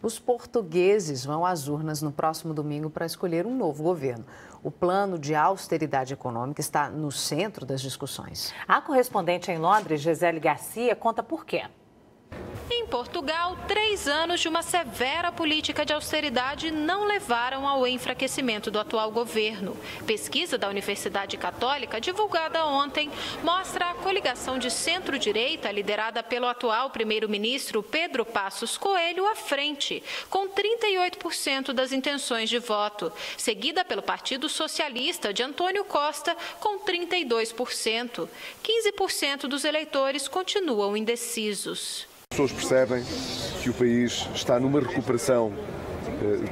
Os portugueses vão às urnas no próximo domingo para escolher um novo governo. O plano de austeridade econômica está no centro das discussões. A correspondente em Londres, Gisele Garcia, conta por quê. Em Portugal, 3 anos de uma severa política de austeridade não levaram ao enfraquecimento do atual governo. Pesquisa da Universidade Católica, divulgada ontem, mostra a coligação de centro-direita, liderada pelo atual primeiro-ministro Pedro Passos Coelho, à frente, com 38% das intenções de voto, seguida pelo Partido Socialista de Antônio Costa, com 32%. 15% dos eleitores continuam indecisos. As pessoas percebem que o país está numa recuperação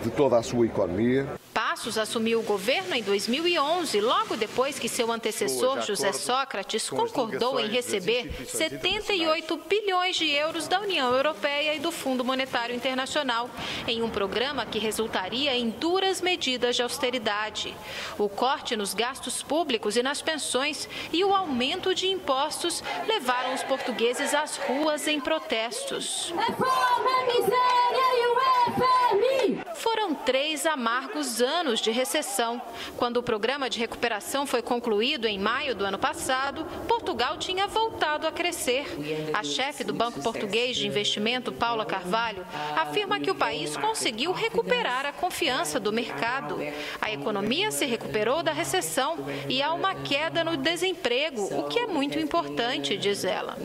de toda a sua economia. Passos assumiu o governo em 2011, logo depois que seu antecessor, José Sócrates, concordou em receber 78 bilhões de euros da União Europeia e do Fundo Monetário Internacional, em um programa que resultaria em duras medidas de austeridade. O corte nos gastos públicos e nas pensões e o aumento de impostos levaram os portugueses às ruas em protestos. Foram 3 amargos anos de recessão. Quando o programa de recuperação foi concluído em maio do ano passado, Portugal tinha voltado a crescer. A chefe do Banco Português de Investimento, Paula Carvalho, afirma que o país conseguiu recuperar a confiança do mercado. A economia se recuperou da recessão e há uma queda no desemprego, o que é muito importante, diz ela.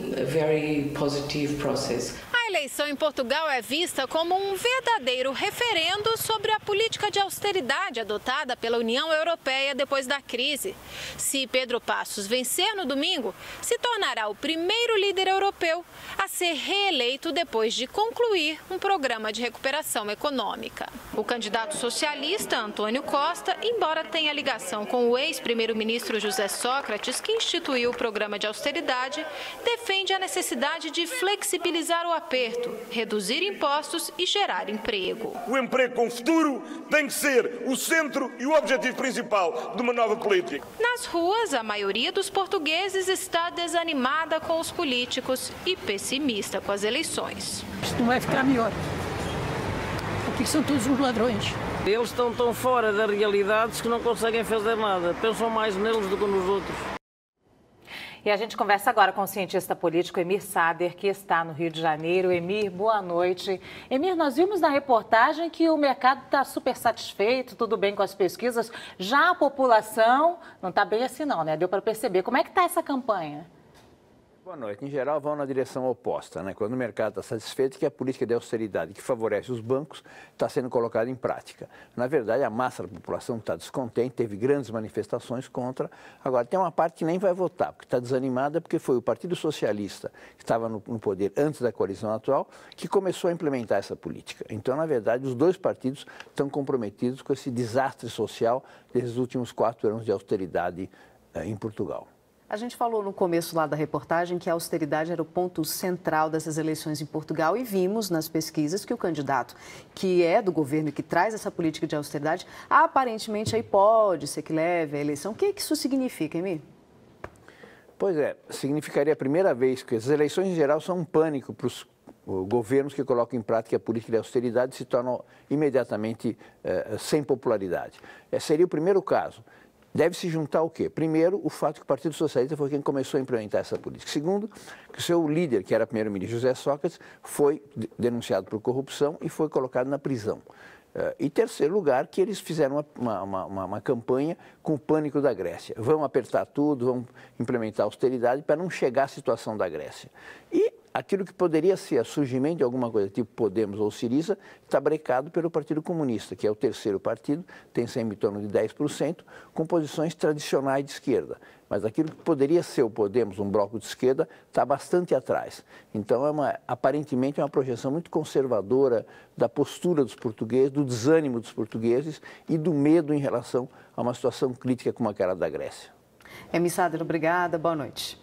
A eleição em Portugal é vista como um verdadeiro referendo sobre a política de austeridade adotada pela União Europeia depois da crise. Se Pedro Passos vencer no domingo, se tornará o primeiro líder europeu a ser reeleito depois de concluir um programa de recuperação econômica. O candidato socialista, Antônio Costa, embora tenha ligação com o ex-primeiro-ministro José Sócrates, que instituiu o programa de austeridade, defende a necessidade de flexibilizar o aperto, reduzir impostos e gerar emprego. O emprego com futuro tem que ser o centro e o objetivo principal de uma nova política. Nas ruas, a maioria dos portugueses está desanimada com os políticos e pessimista com as eleições. Isto não vai ficar melhor, porque são todos uns ladrões. Eles estão tão fora da realidade que não conseguem fazer nada. Pensam mais neles do que nos outros. E a gente conversa agora com o cientista político Emir Sader, que está no Rio de Janeiro. Emir, boa noite. Emir, nós vimos na reportagem que o mercado está super satisfeito, tudo bem com as pesquisas. Já a população não está bem assim não, né? Deu para perceber. Como é que está essa campanha? Boa noite. Em geral, vão na direção oposta, né? Quando o mercado está satisfeito, que a política de austeridade que favorece os bancos está sendo colocada em prática. Na verdade, a massa da população está descontente, teve grandes manifestações contra. Agora, tem uma parte que nem vai votar, porque está desanimada, porque foi o Partido Socialista, que estava no poder antes da coalizão atual, que começou a implementar essa política. Então, na verdade, os dois partidos estão comprometidos com esse desastre social desses últimos 4 anos de austeridade em Portugal. A gente falou no começo lá da reportagem que a austeridade era o ponto central dessas eleições em Portugal e vimos nas pesquisas que o candidato que é do governo e que traz essa política de austeridade, aparentemente aí pode ser que leve a eleição. O que isso significa, Emir? Pois é, significaria a primeira vez que as eleições em geral são um pânico para os governos que colocam em prática a política de austeridade se tornam imediatamente sem popularidade. Seria o primeiro caso. Deve se juntar o quê? Primeiro, o fato que o Partido Socialista foi quem começou a implementar essa política. Segundo, que o seu líder, que era primeiro-ministro José Sócrates, foi denunciado por corrupção e foi colocado na prisão. E terceiro lugar, que eles fizeram uma campanha com o pânico da Grécia. Vão apertar tudo, vão implementar austeridade para não chegar à situação da Grécia. E aquilo que poderia ser o surgimento de alguma coisa tipo Podemos ou Syriza está brecado pelo Partido Comunista, que é o terceiro partido, tem sempre em torno de 10%, com posições tradicionais de esquerda. Mas aquilo que poderia ser o Podemos, um bloco de esquerda, está bastante atrás. Então, aparentemente, é uma projeção muito conservadora da postura dos portugueses, do desânimo dos portugueses e do medo em relação a uma situação crítica como aquela da Grécia. Emir Sader, obrigada. Boa noite.